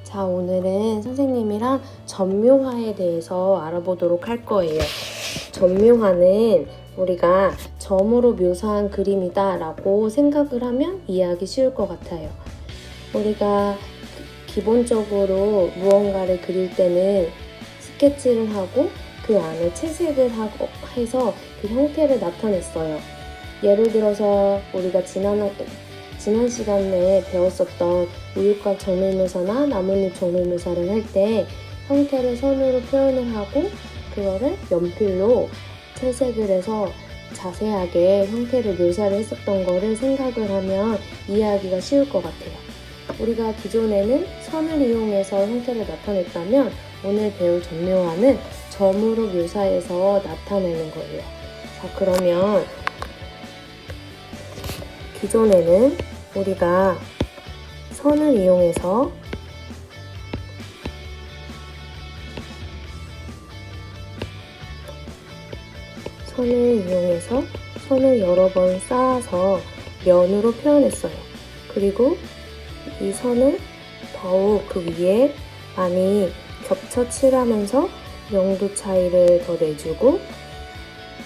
자, 오늘은 선생님이랑 점묘화에 대해서 알아보도록 할 거예요. 점묘화는 우리가 점으로 묘사한 그림이다 라고 생각을 하면 이해하기 쉬울 것 같아요. 우리가 기본적으로 무언가를 그릴 때는 스케치를 하고 그 안에 채색을 해서 그 형태를 나타냈어요. 예를 들어서 우리가 지난 시간에 배웠었던 우유곽 정밀묘사나 나뭇잎 정밀묘사를 할 때 형태를 선으로 표현을 하고 그거를 연필로 채색을 해서 자세하게 형태를 묘사를 했었던 거를 생각을 하면 이해하기가 쉬울 것 같아요. 우리가 기존에는 선을 이용해서 형태를 나타냈다면 오늘 배울 점묘화는 점으로 묘사해서 나타내는 거예요. 자, 그러면 기존에는 우리가 선을 이용해서 선을 여러 번 쌓아서 면으로 표현했어요. 그리고 이 선을 더욱 그 위에 많이 겹쳐 칠하면서 명도 차이를 더 내주고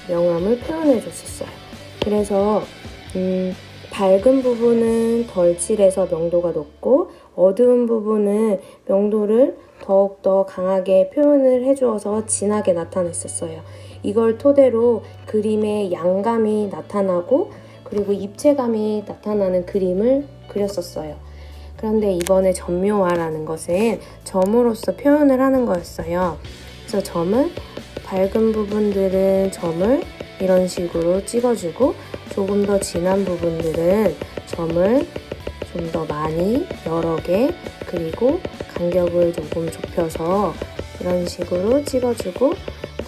명암을 표현해 줬었어요. 그래서 밝은 부분은 덜 칠해서 명도가 높고 어두운 부분은 명도를 더욱더 강하게 표현을 해주어서 진하게 나타냈었어요. 이걸 토대로 그림의 양감이 나타나고 그리고 입체감이 나타나는 그림을 그렸었어요. 그런데 이번에 점묘화라는 것은 점으로서 표현을 하는 거였어요. 그래서 밝은 부분들은 점을 이런 식으로 찍어주고 조금 더 진한 부분들은 점을 좀 더 많이 여러 개 그리고 간격을 조금 좁혀서 이런 식으로 찍어주고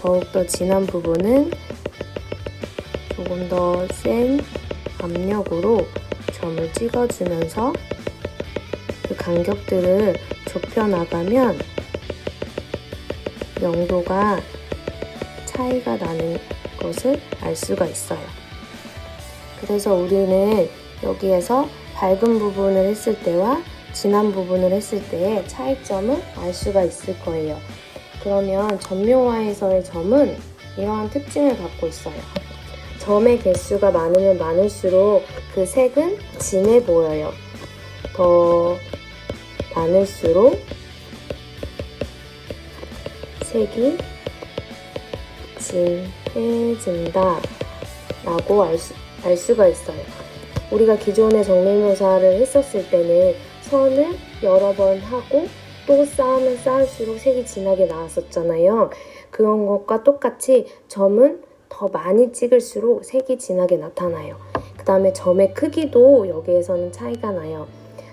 더욱더 진한 부분은 조금 더 센 압력으로 점을 찍어주면서 그 간격들을 좁혀나가면 명도가 차이가 나는 것을 알 수가 있어요. 그래서 우리는 여기에서 밝은 부분을 했을 때와 진한 부분을 했을 때의 차이점을 알 수가 있을 거예요. 그러면 점묘화에서의 점은 이러한 특징을 갖고 있어요. 점의 개수가 많으면 많을수록 그 색은 진해 보여요. 더 많을수록 색이 진해진다 라고 알 수가 있어요. 우리가 기존에 정밀묘사를 했었을 때는 선을 여러 번 하고 또 쌓으면 쌓을수록 색이 진하게 나왔었잖아요. 그런 것과 똑같이 점은 더 많이 찍을수록 색이 진하게 나타나요. 그 다음에 점의 크기도 여기에서는 차이가 나요.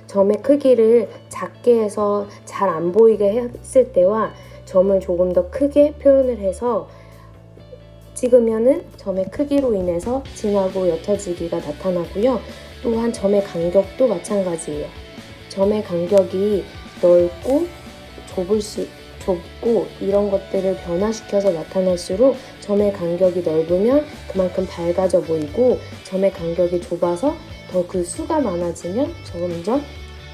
점의 크기를 작게 해서 잘 안 보이게 했을 때와 점을 조금 더 크게 표현을 해서 찍으면은 점의 크기로 인해서 진하고 옅어지기가 나타나고요. 또한 점의 간격도 마찬가지예요. 점의 간격이 넓고 좁고 이런 것들을 변화시켜서 나타날수록 점의 간격이 넓으면 그만큼 밝아져 보이고 점의 간격이 좁아서 더 그 수가 많아지면 점점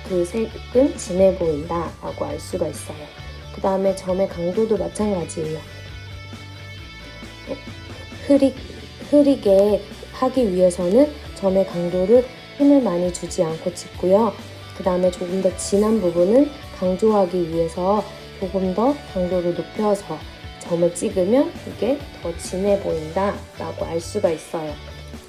그 색은 진해 보인다 라고 알 수가 있어요. 그 다음에 점의 강도도 마찬가지예요. 흐리게 하기 위해서는 점의 강도를 힘을 많이 주지 않고 찍고요. 그 다음에 조금 더 진한 부분은 강조하기 위해서 조금 더 강도를 높여서 점을 찍으면 이게 더 진해 보인다 라고 알 수가 있어요.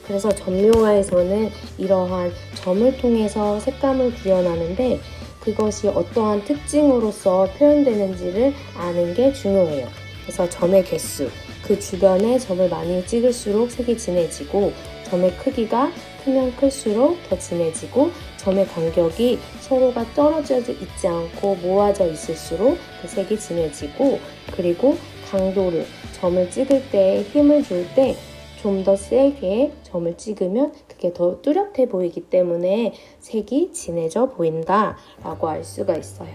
그래서 점묘화에서는 이러한 점을 통해서 색감을 구현하는데 그것이 어떠한 특징으로서 표현되는지를 아는 게 중요해요. 그래서 점의 개수, 그 주변에 점을 많이 찍을수록 색이 진해지고 점의 크기가 크면 클수록 더 진해지고 점의 간격이 서로가 떨어져 있지 않고 모아져 있을수록 그 색이 진해지고 그리고 강도를 점을 찍을 때 힘을 줄 때 좀 더 세게 점을 찍으면 그게 더 뚜렷해 보이기 때문에 색이 진해져 보인다 라고 알 수가 있어요.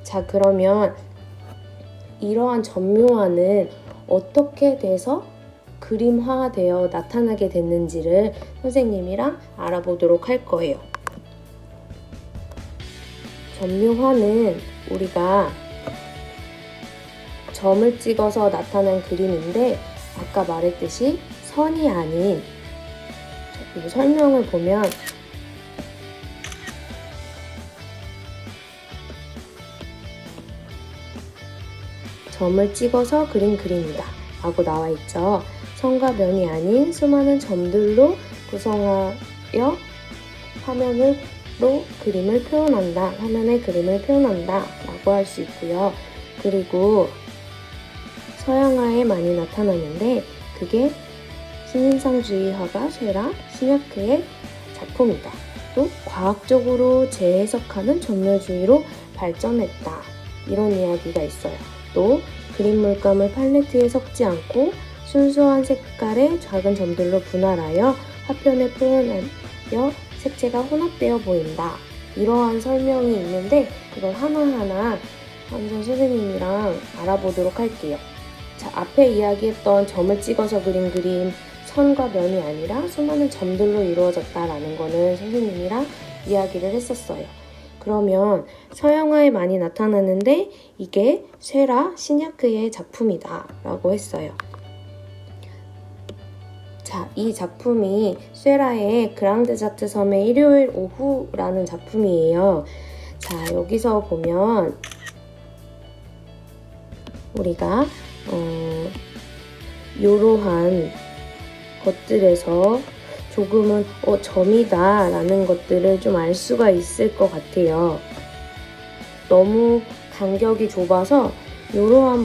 자, 그러면 이러한 점묘화는 어떻게 돼서 그림화되어 나타나게 됐는지를 선생님이랑 알아보도록 할 거예요. 점묘화는 우리가 점을 찍어서 나타난 그림인데 아까 말했듯이 선이 아닌, 이 설명을 보면 점을 찍어서 그린 그림이다 라고 나와 있죠. 선과 면이 아닌 수많은 점들로 구성하여 화면에 그림을 표현한다 라고 할 수 있고요. 그리고 서양화에 많이 나타나는데 그게 신인상주의 화가 쇠라 시냐크의 작품이다. 또 과학적으로 재해석하는 점묘주의로 발전했다. 이런 이야기가 있어요. 또 그림 물감을 팔레트에 섞지 않고 순수한 색깔의 작은 점들로 분할하여 화편에 표현하여 색채가 혼합되어 보인다. 이러한 설명이 있는데 이걸 하나하나 한번 선생님이랑 알아보도록 할게요. 자, 앞에 이야기했던 점을 찍어서 그린 그림, 선과 면이 아니라 수많은 점들로 이루어졌다라는 거는 선생님이랑 이야기를 했었어요. 그러면 서양화에 많이 나타나는데 이게 쇠라 시냐크의 작품이다 라고 했어요. 자, 이 작품이 쇠라의 그랑드자트 섬의 일요일 오후라는 작품이에요. 자, 여기서 보면 우리가 이러한 것들에서 조금은 점이다 라는 것들을 좀 알 수가 있을 것 같아요. 너무 간격이 좁아서 이러한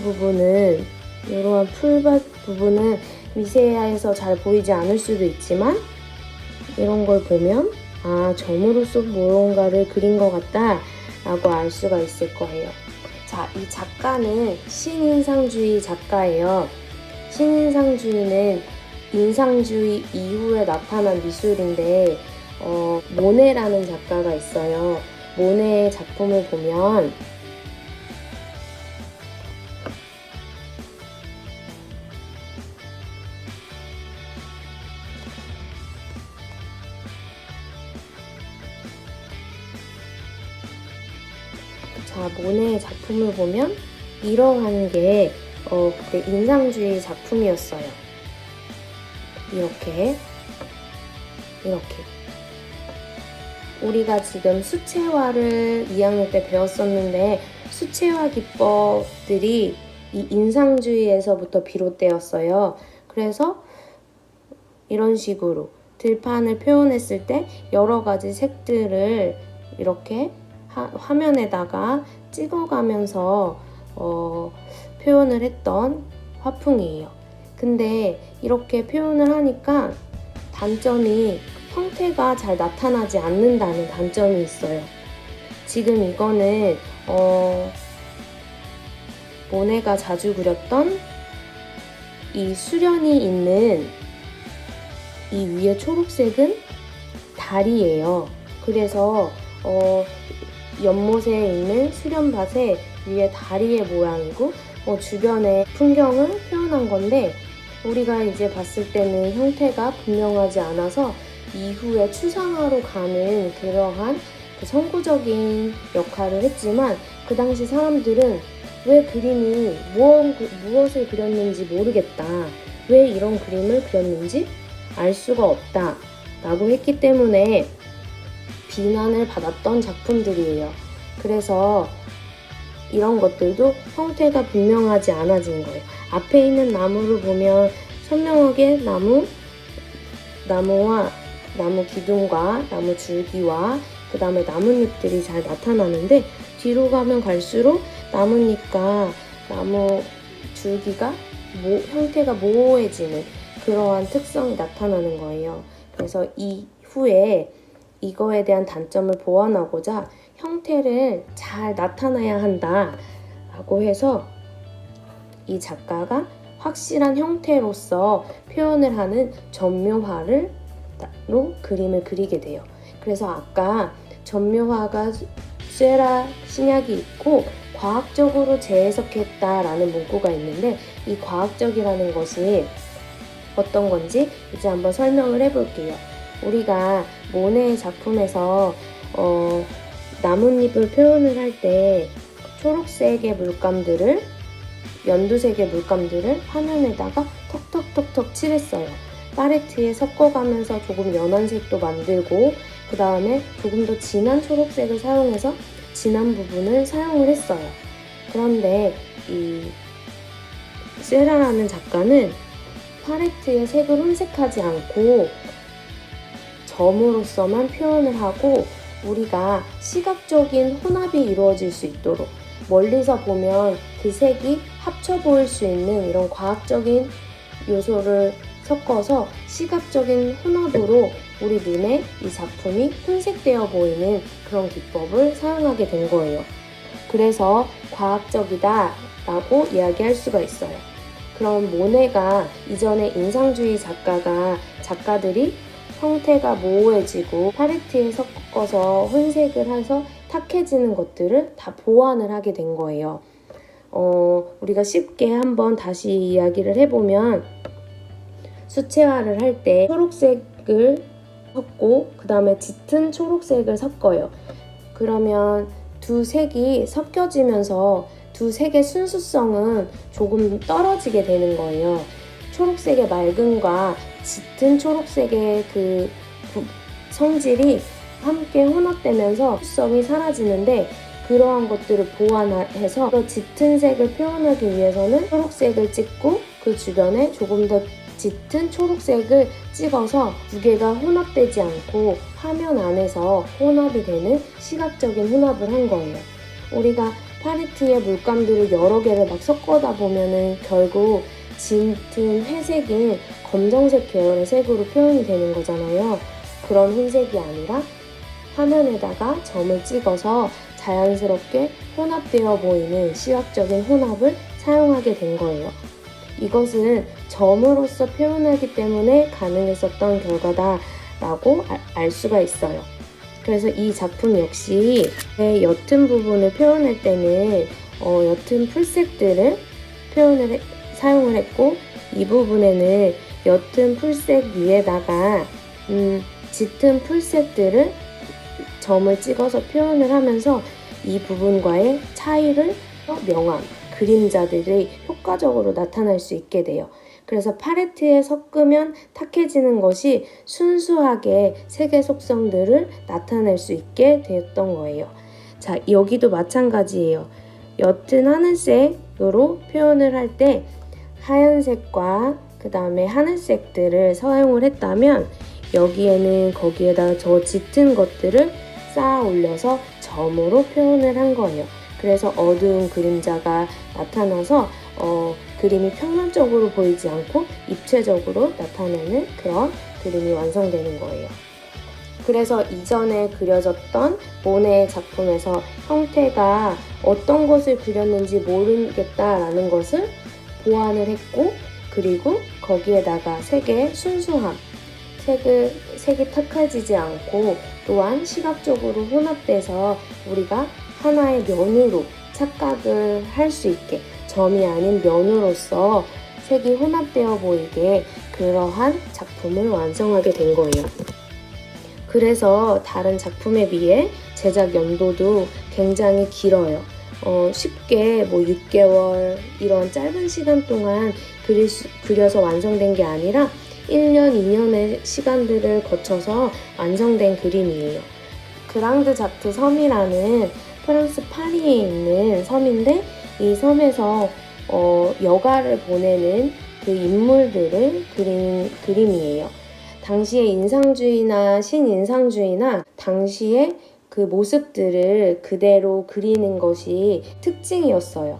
풀밭 부분은 미세해서 잘 보이지 않을 수도 있지만 이런 걸 보면 점으로써 무언가를 그린 것 같다 라고 알 수가 있을 거예요. 자, 이 작가는 신인상주의 작가예요. 신인상주의는 인상주의 이후에 나타난 미술인데 모네라는 작가가 있어요. 모네의 작품을 보면 모네의 작품을 보면 이러한 게 그때 인상주의 작품이었어요. 이렇게 우리가 지금 수채화를 2학년 때 배웠었는데 수채화 기법들이 이 인상주의에서부터 비롯되었어요. 그래서 이런 식으로 들판을 표현했을 때 여러 가지 색들을 이렇게 화면에다가 찍어가면서 표현을 했던 화풍이에요. 근데 이렇게 표현을 하니까 단점이 형태가 잘 나타나지 않는다는 단점이 있어요. 지금 이거는 모네가 자주 그렸던 이 수련이 있는 이 위에 초록색은 달이에요. 그래서 연못에 있는 수련밭에 위에 다리의 모양이고 주변의 풍경을 표현한 건데 우리가 이제 봤을 때는 형태가 분명하지 않아서 이후에 추상화로 가는 그러한 선구적인 역할을 했지만 그 당시 사람들은 왜 그림이 무엇을 그렸는지 모르겠다. 왜 이런 그림을 그렸는지 알 수가 없다. 라고 했기 때문에 비난을 받았던 작품들이에요. 그래서 이런 것들도 형태가 분명하지 않아진 거예요. 앞에 있는 나무를 보면 선명하게 나무와 나무 기둥과 나무 줄기와 그 다음에 나뭇잎들이 잘 나타나는데 뒤로 가면 갈수록 나뭇잎과 나무 줄기가 형태가 모호해지는 그러한 특성이 나타나는 거예요. 그래서 이후에 이거에 대한 단점을 보완하고자 형태를 잘 나타내야 한다 라고 해서 이 작가가 확실한 형태로서 표현을 하는 점묘화로 그림을 그리게 돼요. 그래서 아까 점묘화가 쇠라 신약이 있고 과학적으로 재해석했다라는 문구가 있는데 이 과학적이라는 것이 어떤 건지 이제 한번 설명을 해볼게요. 우리가 모네의 작품에서 나뭇잎을 표현을 할 때 초록색의 물감들을, 연두색의 물감들을 화면에다가 턱턱턱턱 칠했어요. 팔레트에 섞어가면서 조금 연한 색도 만들고, 그 다음에 조금 더 진한 초록색을 사용해서 진한 부분을 사용을 했어요. 그런데 이 세라라는 작가는 팔레트에 색을 혼색하지 않고 점으로서만 표현을 하고, 우리가 시각적인 혼합이 이루어질 수 있도록 멀리서 보면 그 색이 합쳐 보일 수 있는 이런 과학적인 요소를 섞어서 시각적인 혼합으로 우리 눈에 이 작품이 혼색되어 보이는 그런 기법을 사용하게 된 거예요. 그래서 과학적이다 라고 이야기할 수가 있어요. 그럼 모네가 이전에 인상주의 작가들이 형태가 모호해지고 팔레트에 섞어서 혼색을 해서 탁해지는 것들을 다 보완을 하게 된 거예요. 우리가 쉽게 한번 다시 이야기를 해보면, 수채화를 할 때 초록색을 섞고 그 다음에 짙은 초록색을 섞어요. 그러면 두 색이 섞여지면서 두 색의 순수성은 조금 떨어지게 되는 거예요. 초록색의 맑음과 짙은 초록색의 그 성질이 함께 혼합되면서 순수성이 사라지는데, 그러한 것들을 보완해서 더 짙은 색을 표현하기 위해서는 초록색을 찍고 그 주변에 조금 더 짙은 초록색을 찍어서 두 개가 혼합되지 않고 화면 안에서 혼합이 되는 시각적인 혼합을 한 거예요. 우리가 팔레트에 물감들을 여러 개를 막 섞어다 보면은 결국 짙은 회색인 검정색 계열의 색으로 표현이 되는 거잖아요. 그런 흰색이 아니라 화면에다가 점을 찍어서 자연스럽게 혼합되어 보이는 시각적인 혼합을 사용하게 된 거예요. 이것은 점으로서 표현하기 때문에 가능했었던 결과다라고 알 수가 있어요. 그래서 이 작품 역시 옅은 부분을 표현할 때는 옅은 풀색들을 사용을 했고, 이 부분에는 옅은 풀색 위에다가 짙은 풀색들을 점을 찍어서 표현을 하면서 이 부분과의 차이를 명암, 그림자들이 효과적으로 나타날 수 있게 돼요. 그래서 팔레트에 섞으면 탁해지는 것이 순수하게 색의 속성들을 나타낼 수 있게 되었던 거예요. 자, 여기도 마찬가지예요. 옅은 하늘색으로 표현을 할 때 하얀색과 그 다음에 하늘색들을 사용을 했다면, 여기에는 거기에다 저 짙은 것들을 쌓아 올려서 점으로 표현을 한 거예요. 그래서 어두운 그림자가 나타나서 그림이 평면적으로 보이지 않고 입체적으로 나타내는 그런 그림이 완성되는 거예요. 그래서 이전에 그려졌던 모네의 작품에서 형태가 어떤 것을 그렸는지 모르겠다라는 것을 보완을 했고, 그리고 거기에다가 색의 순수함, 색이 탁해지지 않고 또한 시각적으로 혼합돼서 우리가 하나의 면으로 착각을 할 수 있게, 점이 아닌 면으로서 색이 혼합되어 보이게 그러한 작품을 완성하게 된 거예요. 그래서 다른 작품에 비해 제작 연도도 굉장히 길어요. 쉽게 6개월 이런 짧은 시간 동안 그려서 완성된 게 아니라 1년, 2년의 시간들을 거쳐서 완성된 그림이에요. 그랑드 자트 섬이라는 프랑스 파리에 있는 섬인데, 이 섬에서 여가를 보내는 그 인물들을 그린 그림이에요. 당시의 인상주의나 신인상주의나 당시의 그 모습들을 그대로 그리는 것이 특징이었어요.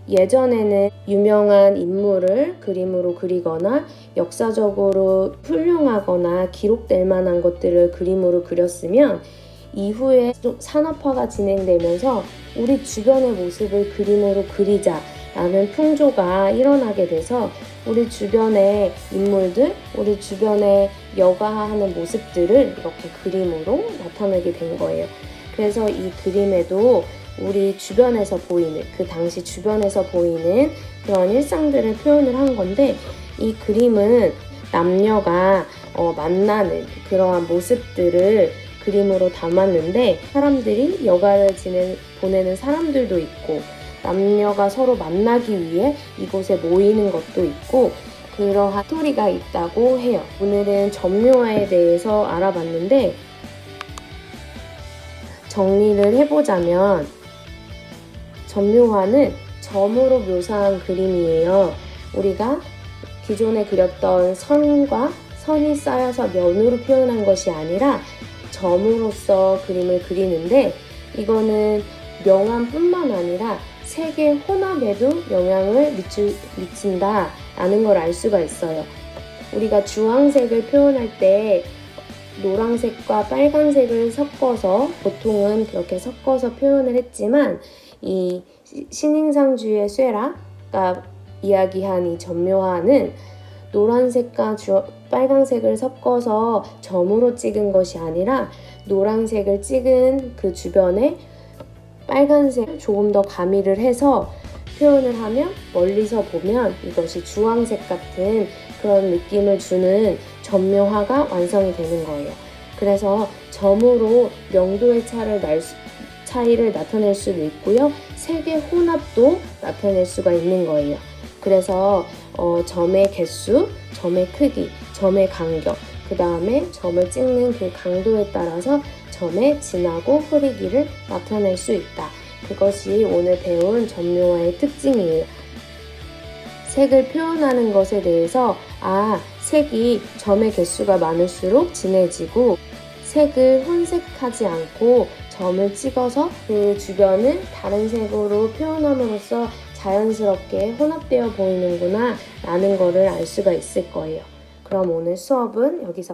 예전에는 유명한 인물을 그림으로 그리거나 역사적으로 훌륭하거나 기록될 만한 것들을 그림으로 그렸으면, 이후에 좀 산업화가 진행되면서 우리 주변의 모습을 그림으로 그리자라는 풍조가 일어나게 돼서 우리 주변의 인물들, 우리 주변의 여가하는 모습들을 이렇게 그림으로 나타내게 된 거예요. 그래서 이 그림에도 우리 주변에서 보이는, 그 당시 주변에서 보이는 그런 일상들을 표현을 한 건데, 이 그림은 남녀가 만나는 그러한 모습들을 그림으로 담았는데 사람들이 여가를 보내는 사람들도 있고 남녀가 서로 만나기 위해 이곳에 모이는 것도 있고 그러한 스토리가 있다고 해요. 오늘은 점묘화에 대해서 알아봤는데 정리를 해보자면 점묘화는 점으로 묘사한 그림이에요. 우리가 기존에 그렸던 선과 선이 쌓여서 면으로 표현한 것이 아니라 점으로서 그림을 그리는데 이거는 명암뿐만 아니라 색의 혼합에도 영향을 미친다라는 걸 알 수가 있어요. 우리가 주황색을 표현할 때 노란색과 빨간색을 섞어서 보통은 그렇게 섞어서 표현을 했지만 이 신행상주의 쇠라가 이야기한 이 점묘화는 노란색과 빨간색을 섞어서 점으로 찍은 것이 아니라 노란색을 찍은 그 주변에 빨간색을 조금 더 가미를 해서 표현을 하면 멀리서 보면 이것이 주황색 같은 그런 느낌을 주는 점묘화가 완성이 되는 거예요. 그래서 점으로 명도의 차이를 나타낼 수도 있고요. 색의 혼합도 나타낼 수가 있는 거예요. 그래서 점의 개수, 점의 크기, 점의 간격, 그 다음에 점을 찍는 그 강도에 따라서 점의 진하고 흐리기를 나타낼 수 있다. 그것이 오늘 배운 점묘화의 특징이에요. 색을 표현하는 것에 대해서 색이 점의 개수가 많을수록 진해지고 색을 혼색하지 않고 점을 찍어서 그 주변을 다른 색으로 표현함으로써 자연스럽게 혼합되어 보이는구나 라는 거를 알 수가 있을 거예요. 그럼 오늘 수업은 여기서